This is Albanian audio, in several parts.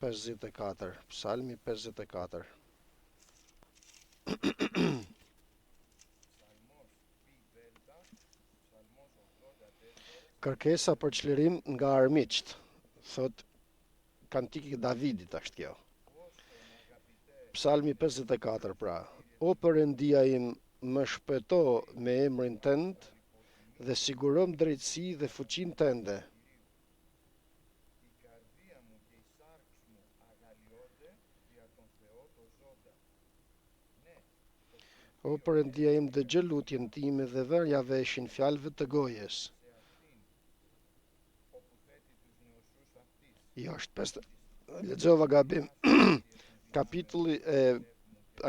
54, Psalmi 54. Kërkesa për çlirim nga armiqt, thot kantiki i Davidit është kjo. Psalmi 54 pra. O Perëndia im, më shpëto me emrin tënd dhe sigurom drejtësi dhe fuqinë tënde. O Perëndia im, dëgjë lutjen time dhe vërja veshin fjalëve të gojes. Jo, lexova gabim. Kapitulli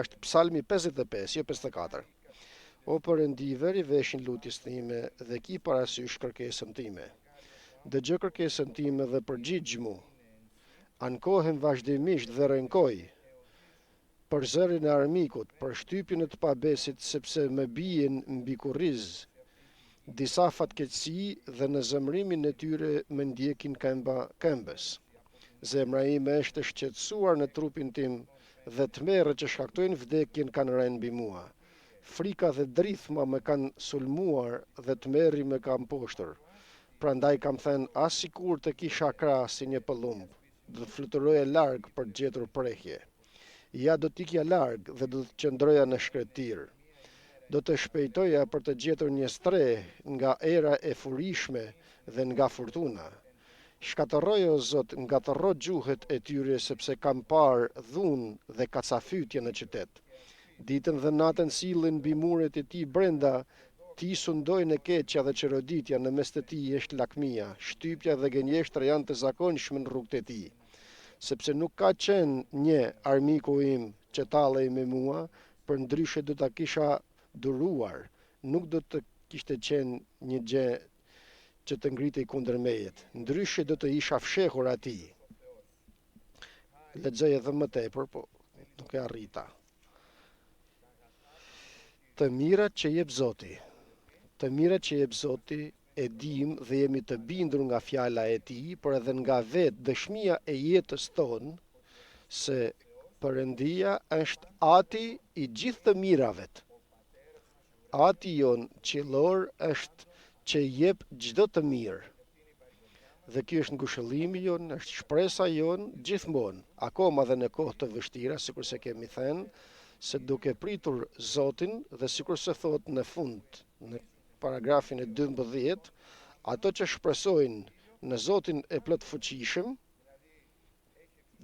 është Psalmi 55, jo 54. O Perëndi, vëri veshin lutjes time dhe ki parasysh kërkesën time. Dëgjë kërkesën time dhe përgjigj mu. Ankohem vazhdimisht dhe rënkoj për zërin e armikut, për shtypjen e të pabesit, sepse më bien mbi kurriz. Disa fatkeqësi dhe në zemrimin e tyre më ndjekin këmbës. Zemra ime është e shqetësuar në trupin tim dhe tmerrët që shkaktojnë vdekjen kanë rënë mbi mua. Frika dhe drithma më kanë sulmuar dhe tmerri më ka mposhtur. Prandaj kam thënë, as sikur të kisha krah si një pëllumb, do të fluturoja larg për të gjetur prehje. Ja do t'ikja larg dhe do të qëndroja në shkretir. Do të shpejtoja për të gjetur një streh nga era e furishme dhe nga fortuna. Shkatërroj o Zot nga të rrot gjuhët e tyre, sepse kam parë dhunë dhe kacafytje në qytet. Ditën dhe natën sillen mbi muret e tij brenda, ti sundojnë e keqja dhe çeroditja, në mes të tij është lakmia, shtypja dhe gënjeshtra janë të zakonshme në rrugët e tij. Sepse nuk ka qenë një armiku im që tallej me mua, për ndryshe do ta kisha duruar, nuk do të kishte qenë një gjë që të ngritej kundër mejet, ndryshe do të isha fshehur atij. Lexoj edhe më tepër, po nuk e arrita. Të mirat që jep Zoti. Të mirat që jep Zoti e dim dhe jemi të bindur nga fjala e tij, por edhe nga vetë dëshmia e jetës tonë se Perëndia është ati i gjithë të mirave. Ati jon qiellor është që jep çdo të mirë. Dhe ky është ngushëllimi jon, është shpresa jon gjithmonë, akoma dhe në kohë të vështira, sikur se kemi thënë, se duke pritur Zotin dhe sikur se thot në fund, në paragrafin e 12, ato që shpresojnë në Zotin e plot fuqishëm,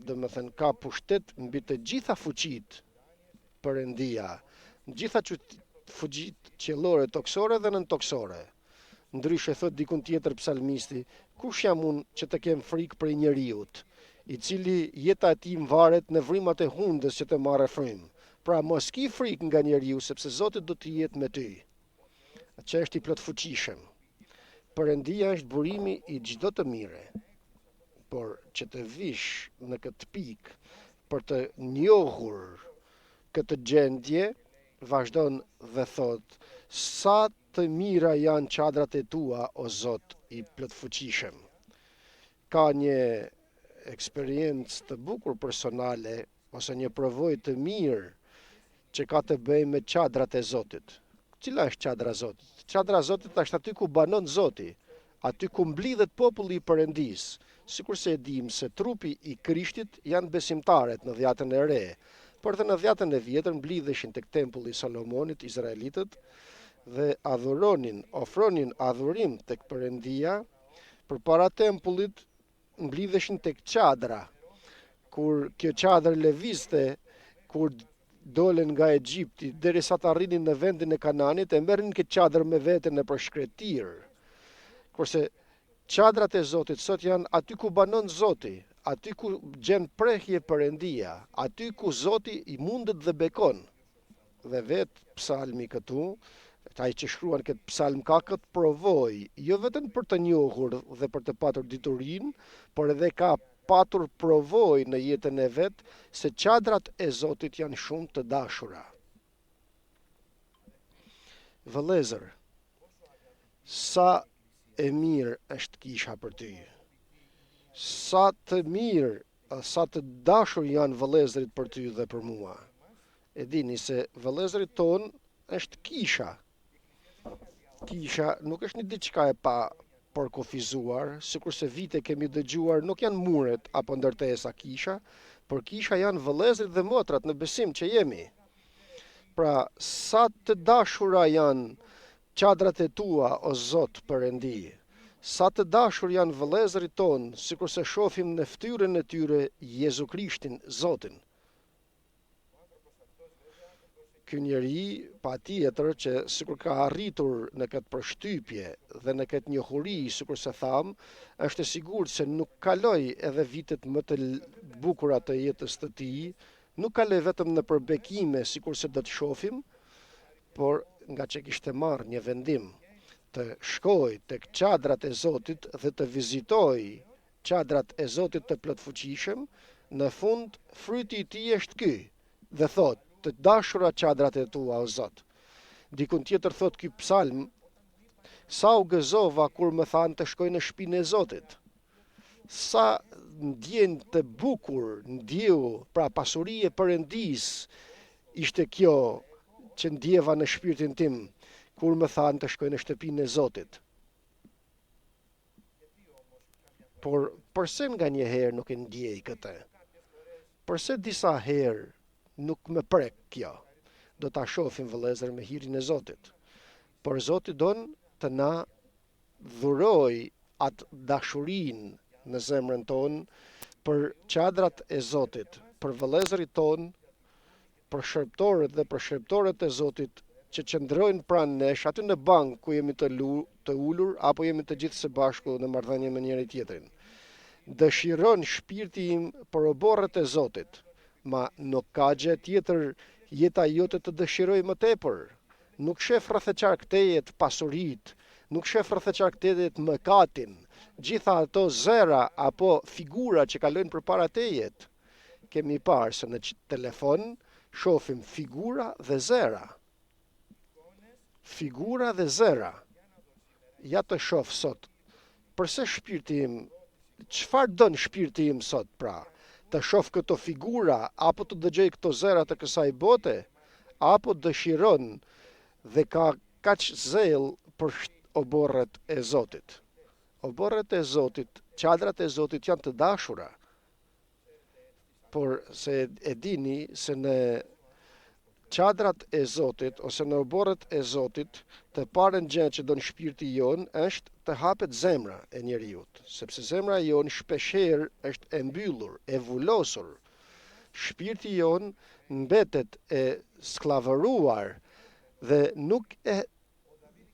dhe më thënë ka pushtet mbi të gjitha fuqit Perëndia, gjitha fuqit qiellore, toksore dhe nëntoksore. Ndryshe thot dikun tjetër psalmisti, kush jam unë që të kem frikë prej njeriut, i cili jeta e tij varet në vrimat e hundës që të marrë frymë. Pra mos ki frikë nga njeriu, sepse Zoti do të jetë me ty. Që është i plot fuqishëm. Perëndia është burimi i çdo të mire. Por që të vish në këtë pikë për të njohur këtë gjendje, vazhdon dhe thot, sa të mira janë çadrat e tua, o Zot i plot fuqishëm. Ka një eksperiencë të bukur personale ose një provojë të mirë që ka të bëjë me çadrat e Zotit. Cila është çadra e Zotit? Çadra e Zotit është aty ku banon Zoti, aty ku mblidhet populli i Perëndis. Sikur se e dim se trupi i Krishtit janë besimtarët në dhjatën e re, por dhe në dhjatën e vjetër mblidheshin tek tempulli i Salomonit izraelitët dhe adhuronin, ofronin adhurim tek Perëndia. Përpara tempullit mblidheshin tek çadra, kur kjo çadër lëvizte, kur dolen nga Egjipti derisa të arrinin në vendin e Kananit, e merrin këtë çadër me vete në përshkretir. Kurse çadrat e Zotit sot janë aty ku banon Zoti, aty ku gjen prehje Perëndia, aty ku Zoti i mundet dhe bekon. Dhe vetë psalmi këtu, ai që shkruan këtë psalm ka këtë provojë, jo vetëm për të njohur dhe për të patur diturinë, por edhe ka patur provojë në jetën e vet se çadrat e Zotit janë shumë të dashura. Vëllezër, sa e mirë është kisha për ty. Sa të mirë sa të dashur janë vëllezërit për ty dhe për mua. E dini se vëllezërit ton është kisha. Kisha nuk është një diçka e pa përkufizuar, sikur se vite kemi dëgjuar, nuk janë muret apo ndërtesa kisha, por kisha janë vëllezërit dhe motrat në besim që jemi. Pra, sa të dashura janë qadrat e tua, o Zot Perëndi, sa të dashur janë vëllezërit tonë, sikur se shohim në fytyrën e tyre Jezu Krishtin, Zotin. Ky njeri patjetër që sikur ka arritur në këtë përshtypje dhe në këtë njohuri, sikur se tham, është e sigurt se nuk kaloi edhe vitet më të bukura të jetës së tij, nuk kaloi vetëm në përbekime sikur se do të shohim, por nga që kishte marrë një vendim të shkoj tek qadrat e Zotit dhe të vizitoj qadrat e Zotit të plotfuqishëm, në fund fryti i tij është ky, dhe thotë: të dashura qadrat e tua, o Zot. Dikun tjetër thot ky psalm: sa u gëzova kur më thanë të shkoj në shtëpinë e Zotit. Sa ndjen të bukur, ndjeu, pra pasuri e Perëndis ishte kjo që ndjeva në shpirtin tim kur më thanë të shkoj në shtëpinë e Zotit. Por përse nga një herë nuk e ndjej këtë? Përse disa herë nuk më prek kjo? Do ta shohim vëllezër me hirin e Zotit. Por Zoti don të na dhuroj atë dashurinë në zemrën tonë për qadrat e Zotit, për vëllezërit tonë, për shërptorët dhe për shërptorët e Zotit që qëndrojnë pranë nesh aty në bankë ku jemi të ulur apo jemi të gjithë së bashku në marrëdhënie me njëri tjetrin. Dëshiron shpirti im për oborret e Zotit, ma nuk ka gjë tjetër jeta jote të dëshiroj më tepër. Nuk shef rreth e qarktejet pasurit, nuk shef rreth e qarktejet mëkatin, gjitha ato zera apo figura që kalojnë përpara tejet. Kemi parë se në telefon shohim figura dhe zera. Figura dhe zera. Ja të shoh sot. Përse shpirti im, çfarë don shpirti im sot pra? Të shoh këto figura, apo të dëgjoj këto zera të kësaj bote, apo dëshiron dhe ka kaq zell për oborret e Zotit. Oborret e Zotit, qadrat e Zotit janë të dashura, por se e dini se në qadrat e Zotit ose në oborret e Zotit, të parën gjë që don shpirti jon është të hapet zemra e njeriut, sepse zemra jon shpeshherë është e mbyllur, e vulosur. Shpirti jon mbetet e skllavëruar dhe nuk e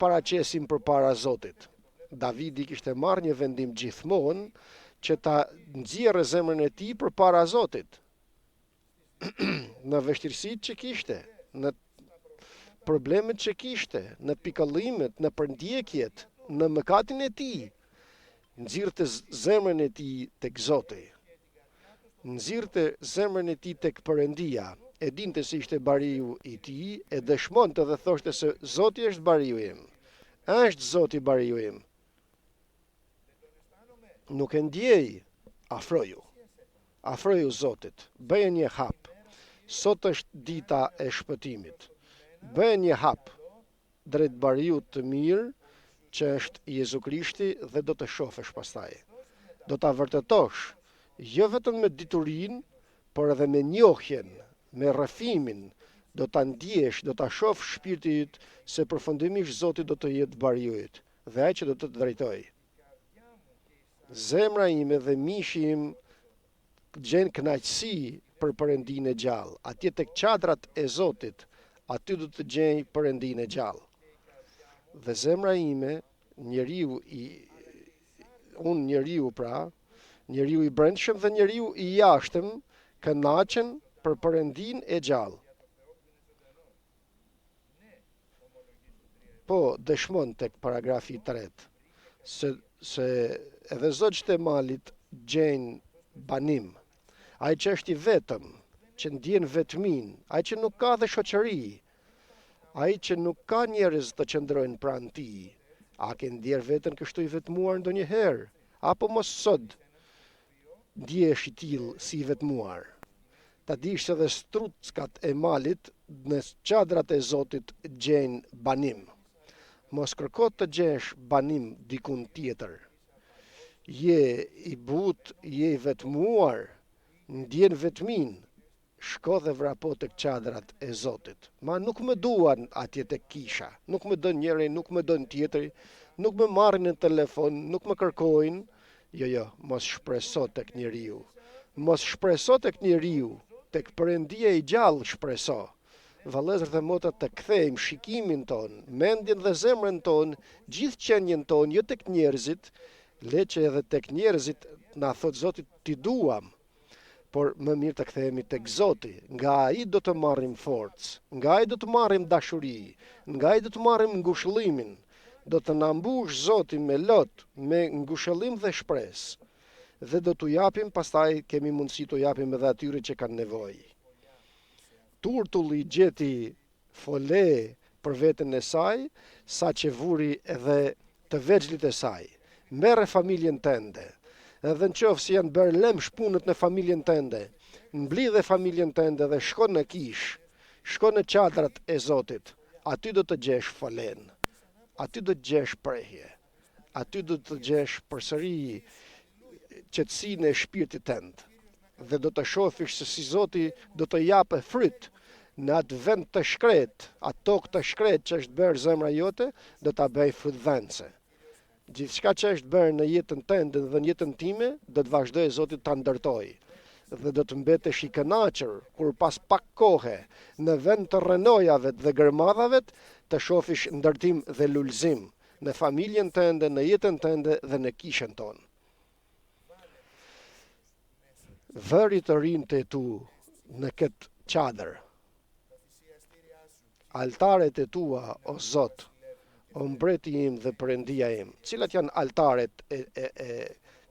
paraqesim përpara Zotit. Davidi kishte marrë një vendim gjithmonë që ta nxjerrë zemrën e tij përpara Zotit. Në vështirësitë që kishte, në problemet që kishte, në pikëllimet, në përndjekjet, në mëkatin e tij, nxirrte zemrën e tij tek Zoti. Nxirrte zemrën e tij tek Perëndia. E dinte se ishte bariu i tij, e dëshmonte dhe thoshte se Zoti është bariu im. Është Zoti bariu im. Nuk e ndjej, afroju. Afroju Zotit, bëje një hap. Sot është dita e shpëtimit. Bëje një hap drejt bariut të mirë që është Jezu Krishti dhe do të shohësh pastaj. Do ta vërtetosh, jo vetëm me diturinë, por edhe me njohjen, me rrëfimin, do ta ndjesh, do ta shohësh shpirti yt se përfundimisht Zoti do të jetë bariu yt dhe ai që do të drejtoj. Zemra ime dhe mishi im gjen kënaqësi për Perëndinë e gjallë. Atje tek qadrat e Zotit, aty do të gjej Perëndinë e gjallë. Dhe zemra ime, njeriu pra, njeriu i brendshëm dhe njeriu i jashtëm, kënaqen për Perëndinë e gjallë. Po, dëshmon tek paragrafi 3, se edhe zogjtë e malit gjejnë banim. Ai që është i vetëm, që ndjen vetmin, ai që nuk ka dhe shoqëri, ai që nuk ka njerëz të qëndrojnë pranë tij, a ke ndjer veten kështu i vetmuar ndonjëherë, apo mos sot? ndjesh i tillë si i vetmuar. Ta dish se dhe struckat e malit në çadrat e Zotit gjejnë banim. Mos kërko të gjesh banim dikun tjetër. Je i but, je i vetmuar, ndjen vetmin, shko dhe vrapo të çadrat e Zotit. Ma nuk më duan atje të kisha, nuk më dën njëri, nuk më dën tjetëri, nuk më marrin në telefon, nuk më kërkojnë. Jo, mos shpreso tek njeriu. Mos shpreso tek njeriu, tek Perëndia i gjallë shpreso. Vëllezër dhe motra, të kthejmë shikimin ton, mendjen dhe zemrën ton, gjithë qenjen ton, jo tek njerëzit, le që edhe tek njerëzit na thot Zoti ti duam, por më mirë të kthehemi tek Zoti, nga ai do të marrim forcë, nga ai do të marrim dashuri, nga ai do të marrim ngushëllimin, do të na mbush Zoti me lot, me ngushëllim dhe shpresë, dhe do t'u japim, pastaj kemi mundësi t'u japim edhe atyre që kanë nevojë. Turtulli gjeti fole për veten e saj, sa që vuri edhe të veçlit e saj. Merre familjen tënde, edhe në qofë si janë bërë lem shpunët në familjen tënde, mblidhe familjen tënde dhe shko në kish, shko në çadrat e Zotit, aty do të gjesh folen, aty do të gjesh prehje, aty do të gjesh përsëri qetësinë e shpirtit tënd, dhe do të shofish se si Zoti do të japë fryt në atë vend të shkret, atë tokë të shkret që është bërë zemra jote, do ta bëj frutdhënëse. Gjithçka që është bërë në jetën tënde dhe në jetën time, do të vazhdoj Zoti ta ndërtoj. Dhe do të mbetesh i kënaqur kur pas pak kohe në vend të rrenojave dhe gërmadhave të shofish ndërtim dhe lulëzim në familjen tënde, në jetën tënde dhe në kishën tonë. Vëri të rinë të tu në këtë çadër. Altaret e tua, o Zot, o mbreti im dhe Perëndia im. Cilat janë altaret e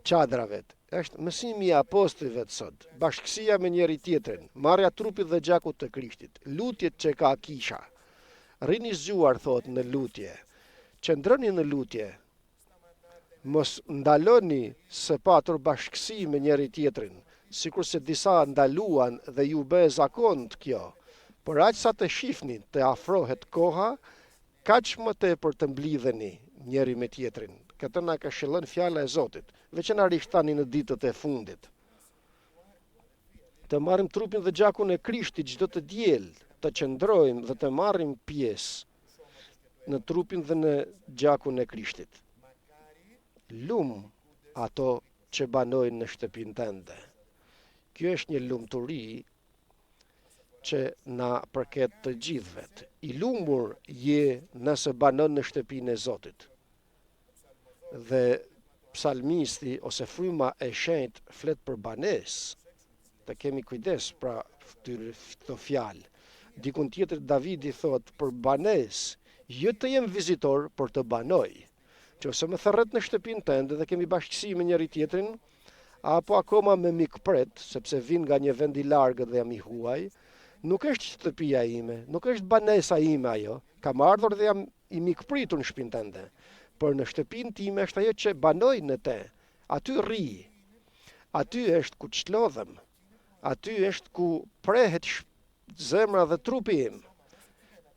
çadrave? Është mësimi i apostujve të sot, bashkësia me njëri tjetrin, marrja trupit dhe gjakut të Krishtit, lutjet që ka kisha. Rini zgjuar thot në lutje, qëndroni në lutje, mos ndaloni së patur bashkësi me njëri tjetrin, sikur se disa ndaluan dhe ju bë zakon të kjo, por aq sa të shihni të afrohet koha, kaq më tepër të mblidheni njëri me tjetrin. Këtë na këshillon fjala e Zotit, veçanërisht tani në ditët e fundit. Të marrim trupin dhe gjakun e Krishtit çdo të diel, të qëndrojmë dhe të marrim pjesë në trupin dhe në gjakun e Krishtit. Lum ato që banojnë në shtëpinë tënde. Kjo është një lumturi që na përket të gjithëve. I lumur je nëse banon në shtëpinë e Zotit. Dhe psalmisti ose fryma e shenjtë flet për banesë. Të kemi kujdes pra këto fjalë. Dikun tjetër Davidi thot për banesë, jo të jem vizitor, por të banoj. Nëse më thërret në shtëpinë tënde dhe kemi bashkësi me njëri tjetrin, apo akoma me mikpret, sepse vin nga një vend i largët dhe jam i huaj, nuk është shtëpia ime, nuk është banesa ime ajo, kam ardhur dhe jam i mikpritur në shtëpinë tënde, por në shtëpinë time është ajo që banoj në te, aty rri, aty është ku çlodhem, aty është ku prehet zemra dhe trupi im,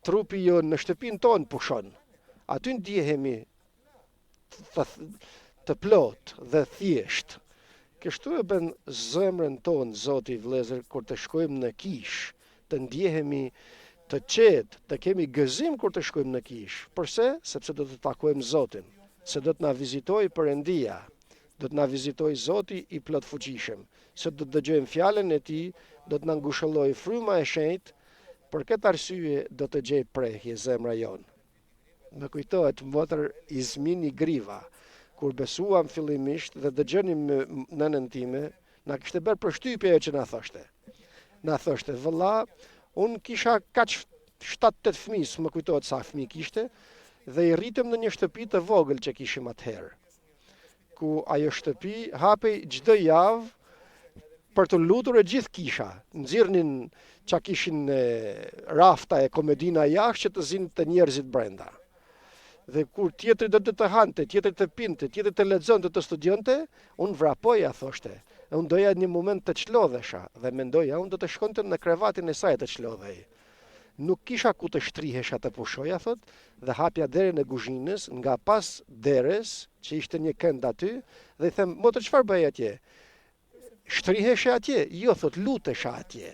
trupi jo në shtëpinë tonë pushon, aty ndjehemi të plot dhe thjesht. Kështu e bën zemrën tonë, Zoti i vëllezër, kur të shkojmë në kish, të ndjehemi të qetë, të kemi gëzim kur të shkojmë në kish. Përse? Sepse do të takojmë Zotin, se do të na vizitoj Perëndia, do të na vizitoj Zoti i plot fuqishëm, se do të dëgjojmë fjalën e tij, do të na ngushëlloj fryma e shenjtë, për këtë arsye do të gjej prehje zemra jonë. Më kujtohet motër Izmini Griva, kur besuam fillimisht dhe dëgjonim me nënën time, na kishte bërë përshtypje ajo që na thoshte. Na thoshte, vëlla, unë kisha kaq 7-8 fëmijë, më kujtohet sa fëmijë kishte, dhe i rritëm në një shtëpi të vogël që kishim atëherë. Ku ajo shtëpi hapej çdo javë për të lutur e gjithë kisha. Nxirrnin çka kishin rafta e komodina jashtë që të zinë të njerëzit brenda. Dhe kur tjetri do të hante, tjetri të pinte, tjetri të lexonte, të studionte, unë vrapoja, thoshte. Unë doja një moment të çlodhesha dhe mendoja unë do të shkonte në krevatin e saj të çlodhej. Nuk kisha ku të shtrihesha të pushoja, thot, dhe hapja derën e kuzhinës, nga pas deres, që ishte një kënd aty, dhe i them, motër, çfarë bëj atje? Shtriheshe atje? Jo, thot, lutesha atje.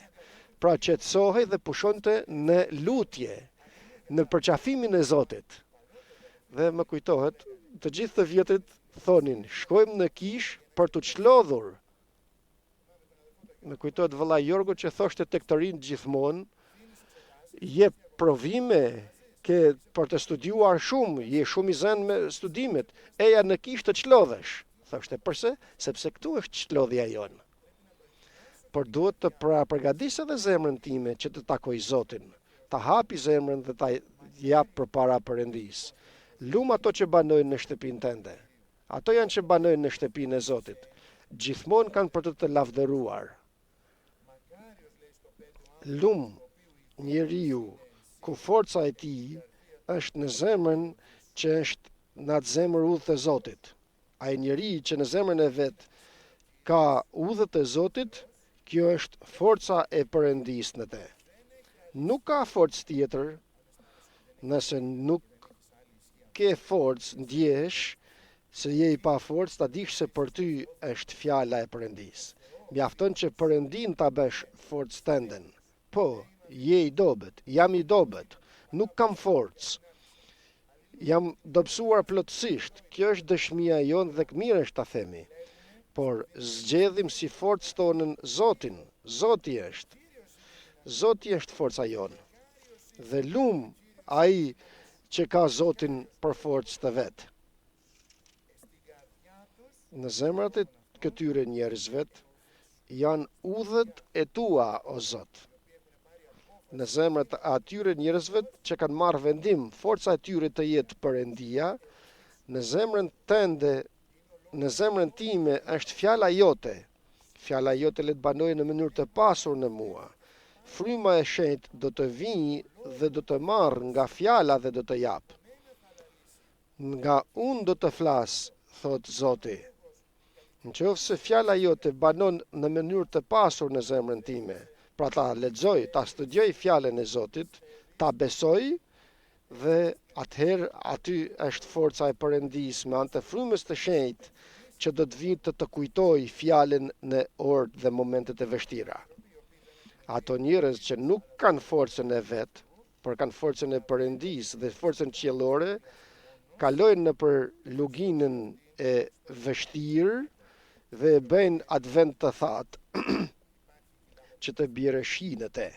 Pra qetësohej dhe pushonte në lutje, në përqafimin e Zotit. Dhe më kujtohet, të gjithë të vjetrit thonin, shkojmë në kish për të çlodhur. Më kujtohet vëlla Jorgo që thoshte tek të rinë gjithmonë, je provime, ke për të studiuar shumë, je shumë i zënë me studimet, eja në kish të çlodhesh. Thoshte, përse? Sepse këtu është çlodhja jonë. Por duhet të përgatis edhe zemrën time që të takoj Zotin, ta hapi zemrën dhe ta jap përpara Perëndis. Lum ato që banojnë në shtëpinë tënde. Ato janë që banojnë në shtëpinë e Zotit. Gjithmonë kanë për të lavdëruar. Lum njeriu ku forca e tij është në zemrën që është në atë zemër udhët e Zotit. Ai njeri që në zemrën e vet ka udhët e Zotit, kjo është forca e Perëndis në te. Nuk ka forcë tjetër, nëse nuk ke forcë, ndjesh se je i pa forcë, ta dish se për ty është fjala e Perëndis. Mjafton që Perëndin ta bësh forcë tënden. Po, je i dobët, jam i dobët, nuk kam forcë. Jam dobësuar plotësisht, kjo është dëshmia jonë dhe mirë është ta themi. Por zgjedhim si forcë tonën Zotin, Zoti është. Zoti është forca jonë. Dhe lum ai që ka Zotin për forcë të vet. Në zemrat e këtyre njerëzve janë udhët e tua, o Zot. Në zemrat e atyre njerëzve që kanë marrë vendim, forca e tyre të jetë Perëndia, në zemrën tënde, në zemrën time është fjala jote. Fjala jote le të banojë në mënyrë të pasur në mua. Fryma e shenjtë do të vijë dhe do të marrë nga fjala dhe do të jap. Nga unë do të flas, thot Zoti. Nëse fjala jote banon në mënyrë të pasur në zemrën time, pra ta lexoj, ta studioj fjalën e Zotit, ta besoj, dhe atëherë aty është forca e Perëndis me anë të frymës të shenjtë që do të vijë të kujtoj fjalën në orët dhe momentet e vështira. Ato njerëz që nuk kanë forcën e vet, por kanë forcën e Perëndis dhe forcën qiellore, kalojnë nëpër luginën e vështirë dhe bëjnë advent të thatë që të bjerë shi në te,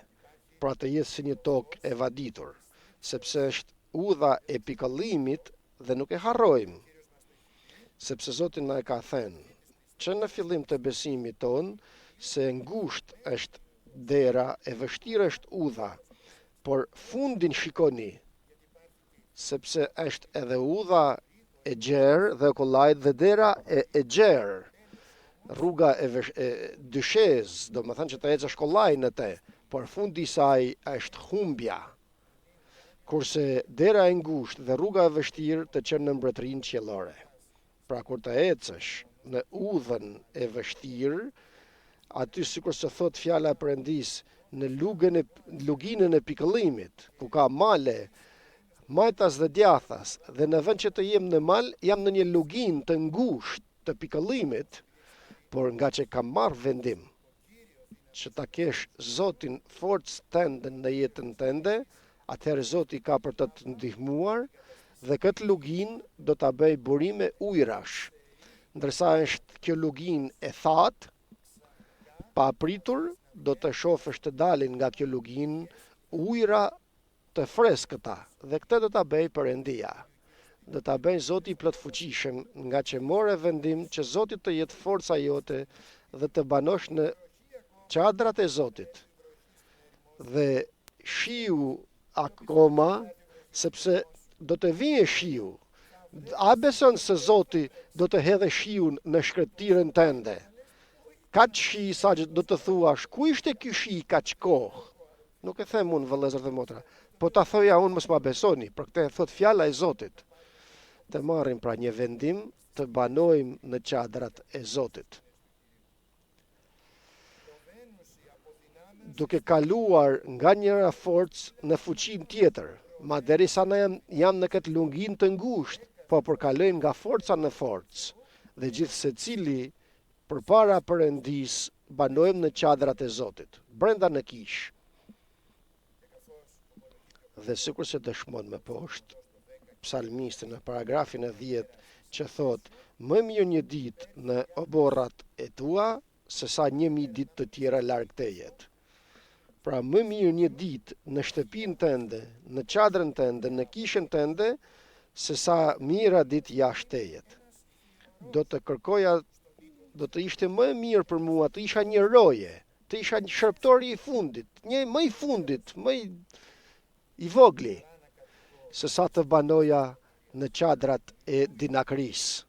pra të jetë si një tokë e vaditur, sepse është udha e pikëllimit dhe nuk e harrojmë, sepse Zoti na e ka thënë që në fillim të besimit ton se ngusht është dera e vështirë është udha, por fundin shikoni, sepse është edhe udha e gjerë dhe kollajt dhe dera e gjerë. Rruga e dyshez, do më thënë që të ecësh kollaj në te, por fundi i saj është humbja. Kurse dera e ngushtë dhe rruga e vështirë të çon në mbretërinë qiellore. Pra kur të ecësh në udhën e vështirë, aty sikur se thot fjala e Perëndis, në luginën e pikëllimit, ku ka male, majtas dhe djathas, dhe në vend që të jem në mal, jam në një luginë të ngushtë të pikëllimit, por nga që kam marrë vendim që ta kesh Zotin forcë tënde në jetën tënde, atëherë Zoti ka për të të ndihmuar dhe këtë lugin do ta bëj burime ujrash. Ndërsa është kjo lugin e thatë, pa pritur, do të shofësh të dalin nga kjo lugin ujra të freskëta dhe këtë do ta bëj Perëndia. Do ta bëj Zoti i plotfuqishëm, nga që more vendim që Zoti të jetë forca jote dhe të banosh në çadrat e Zotit. Dhe shiu akoma, sepse do të vijë shiu. A beson se Zoti do të hedhë shiun në shkretirën tënde? Kaq shi sa do të thuash, ku ishte ky shi kaq kohë? Nuk e them unë, vëllezër dhe motra, po ta thoja unë mos ma besoni, për këtë e thot fjala e Zotit. Të marrim pra një vendim të banojmë në çadrat e Zotit. duke kaluar nga njëra forcë në fuqinë tjetër, derisa ne jam në këtë lunginë të ngushtë, po përkalojmë nga forca në forcë, dhe gjithë secili përpara Perëndisë banojmë në qadrat e Zotit, brenda në kishë. Dhe sikur se dëshmon më poshtë, psalmisti në paragrafin e 10 që thot, më mirë një ditë në oborrat e tua, se sa 1000 ditë të tjera larg tejet. Pra më mirë një ditë në shtëpinë tënde, në qadrën tënde, në kishën tënde, se sa mira ditë jashtë tejet. Do të ishte më mirë për mua të isha një roje, të isha një shërptori i fundit, një më i fundit, më i vogli, se sa të banoja në qadrat e dinakris.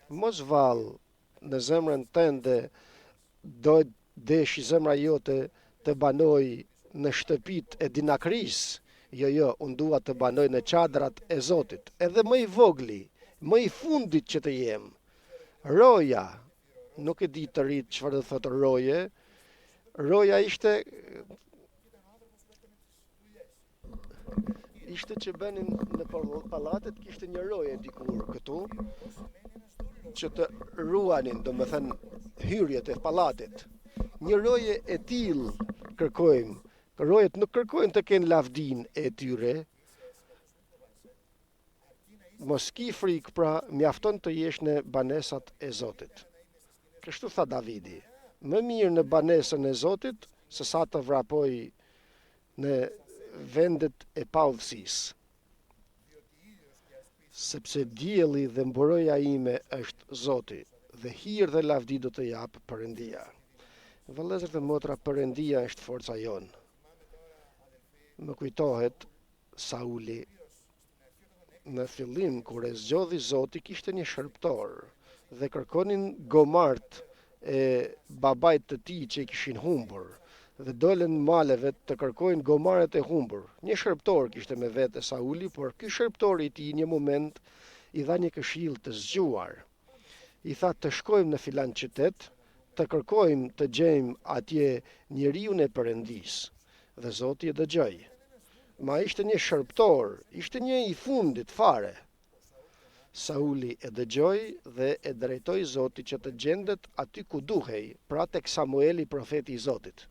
Mos vallë në zemrën tënde do deshi zemra jote të banoj në shtëpit e dinakris. Jo, unë dua të banoj në qadrat e Zotit, edhe më i vogli, më i fundit që të jem. Roja, nuk e di të rritë çfarë do thotë roje. Roja ishte që benin në pallatet, kishte një roje dikur këtu, që të ruanin, do më thënë, hyrjet e pallatit. Një roje e tillë kërkojmë. Rojet nuk kërkojnë të kenë lavdin e tyre. Mos ki frikë, pra mjafton të jesh në banesat e Zotit. Kështu tha Davidi, më mirë në banesën e Zotit, se sa të vrapoj në vendet e paudhësisë. Sepse dielli dhe mburoja ime është Zoti, dhe hir dhe lavdi do të jap Perëndia. Vëllezër dhe motra, Perëndia është forca jonë. Më kujtohet Sauli në fillim kur e zgjodhi Zoti, kishte një shërptor dhe kërkonin gomart e babait të tij që i kishin humbur dhe dolen maleve të kërkojnë gomaret e humbur. Një shërptor kishte me vete Sauli, por ky shërptor i tij një moment i dha një këshill të zgjuar. I tha të shkojmë në filan qytet, të kërkojmë të gjejmë atje njeriun e Perëndisë. Dhe Zoti e dëgjoi. Ma ishte një shërptor, ishte një i fundit fare. Sauli e dëgjoi dhe e drejtoi Zotit që të gjendet aty ku duhej, pra tek Samueli profeti i Zotit.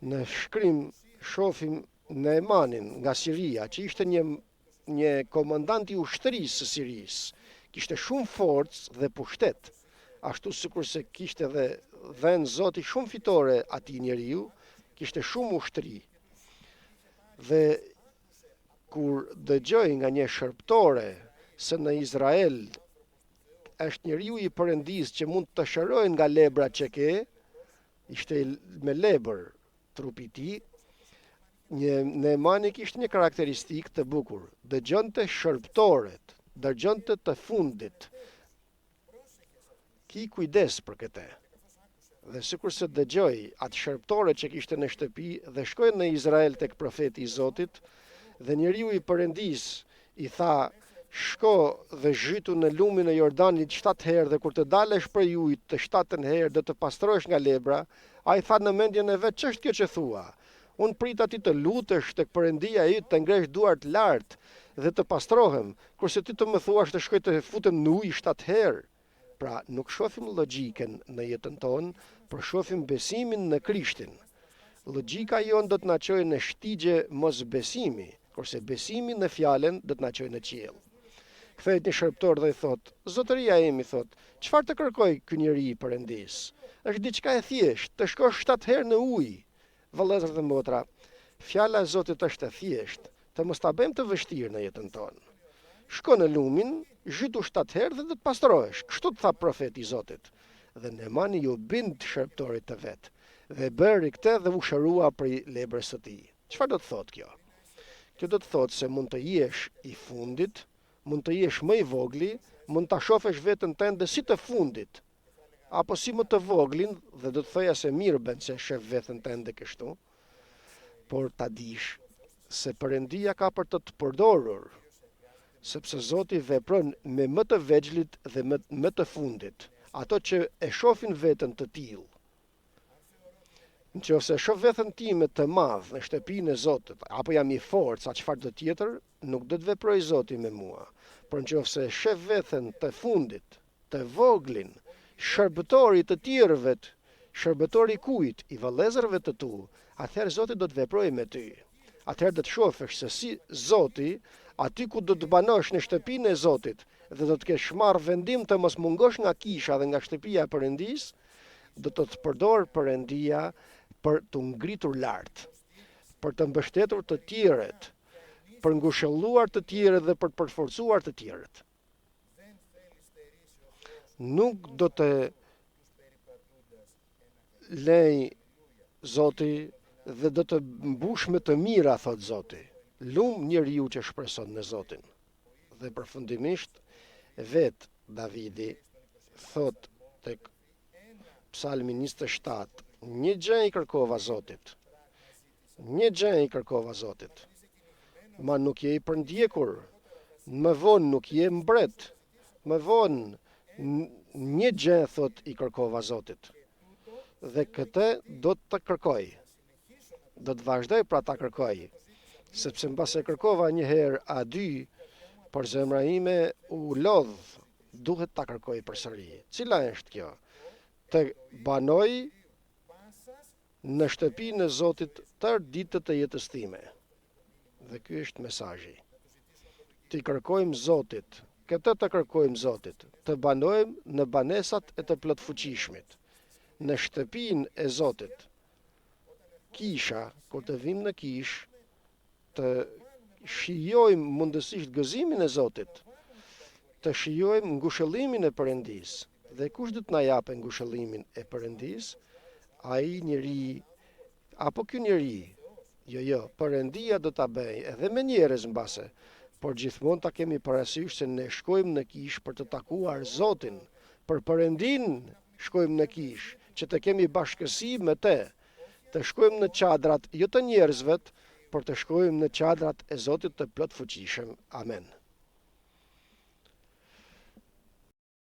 Në shkrim shohim Naemanin nga Siria, që ishte një komandant i ushtrisë së Sirisë. Kishte shumë forcë dhe pushtet, ashtu sikur se kishte dhe dhënë Zoti shumë fitore atij njeriu, kishte shumë ushtri. Dhe kur dëgjoi nga një shërptore se në Izrael është njeriu i Perëndisë që mund të shërojnë nga lebra që ke, ishte me lebër trupi i tij, Naemani kishte një karakteristikë të bukur, dëgjonte shërptoret, dëgjonte të fundit. Ki kujdes për këtë. Dhe sikur se dëgjoi atë shërptore që kishte në shtëpi dhe shkoi në Izrael tek profeti i Zotit, dhe njeriu i Perëndisë i tha, shko dhe zhytu në lumin e Jordanit 7 herë dhe kur të dalesh prej ujit të 7 herë do të pastrohesh nga lebra. Ai tha në mendjen e vet, ç'është kjo që thua? Unë prit aty të lutesh tek Perëndia yt, të ngresh duart lart dhe të pastrohem, kurse ti të më thuash të shkoj të futem në ujë 7 herë. Pra, nuk shohim logjikën në jetën tonë, por shohim besimin në Krishtin. Logjika jonë do të na çojë në shtigje mos besimi, kurse besimi në fjalën do të na çojë në qiell. Kthehet një shërptor dhe i thot, zotëria imi thot, çfarë të kërkoj ky njeri i Perëndisë? Është diçka e thjeshtë, të shkosh 7 herë në ujë. Vëllezër dhe motra, fjala e Zotit është e thjeshtë, të mos ta bëjmë të vështirë në jetën tonë. Shko në lumin, zhytu 7 herë dhe do të pastrohesh. Kështu të tha profeti i Zotit. Dhe Naemani ju bind shërptorit të vet, dhe bëri këtë dhe u shërua prej lebrës së tij. Çfarë do të thotë kjo? Kjo do të thotë se mund të jesh i fundit, mund të jesh më i vogli, mund ta shohësh veten tënde si të fundit, apo si më të voglin, dhe do të thoja se mirë bën se shef veten tënde kështu, por ta dish se Perëndia ka për të përdorur, sepse Zoti vepron me më të vegjlit dhe me të fundit. ato që e shohin veten të tillë. Nëse shoh veten time të madh në shtëpinë e Zotit, apo jam i fortë sa çfarë do tjetër, nuk do të veproj Zoti me mua. Por nëse shef veten të fundit, të voglin, shërbëtori të tjerëve, shërbëtori kujt, i vëllezërve të tu, atëherë Zoti do të veprojë me ty. Atëherë do të shohësh se si Zoti, aty ku do të banosh në shtëpinë e Zotit, dhe do të kesh marrë vendim të mos mungosh nga kisha dhe nga shtëpia e Perëndis, do të përdor Perëndia për të ngritur lart, për të mbështetur të tjerët, për ngushëlluar të tjerët dhe për të përforcuar të tjerët. Nuk do të lej Zoti dhe do të mbush me të mira, thot Zoti. Lum njeriu që shpreson në Zotin. Dhe përfundimisht, vet Davidi thot tek Psalmi 27, një gjë i kërkova Zotit. Një gjë i kërkova Zotit. Ma nuk je i përndjekur, më vonë nuk je mbret, më vonë një gjë thot i kërkova Zotit. Dhe këtë do të kërkoj. Do të vazhdoj pra ta kërkoj, sepse mbas e kërkova një herë a dy, por zemra ime u lodh, duhet ta kërkoj përsëri. Cila është kjo? Të banoj në shtëpinë e Zotit tërë ditët e jetës time. Dhe ky është mesazhi. Të kërkojmë Zotit, këtë të kërkojmë Zotit, të banojmë në banesat e të plotfuqishmit, në shtëpinë e Zotit. Kisha, kur të vim në kish, të shijojmë mundësisht gëzimin e Zotit, të shijojmë ngushëllimin e Perëndis. Dhe kush do të na japë ngushëllimin e Perëndis? Ai njeri, apo ky njeri? Jo, Perëndia do ta bëj edhe me njerëz mbase, por gjithmonë ta kemi parasysh se ne shkojmë në kish për të takuar Zotin, për Perëndin shkojmë në kish, që të kemi bashkësi me te, të shkojmë në qadrat jo të njerëzve, por të shkojmë në qadrat e Zotit të plotfuqishëm. Amen.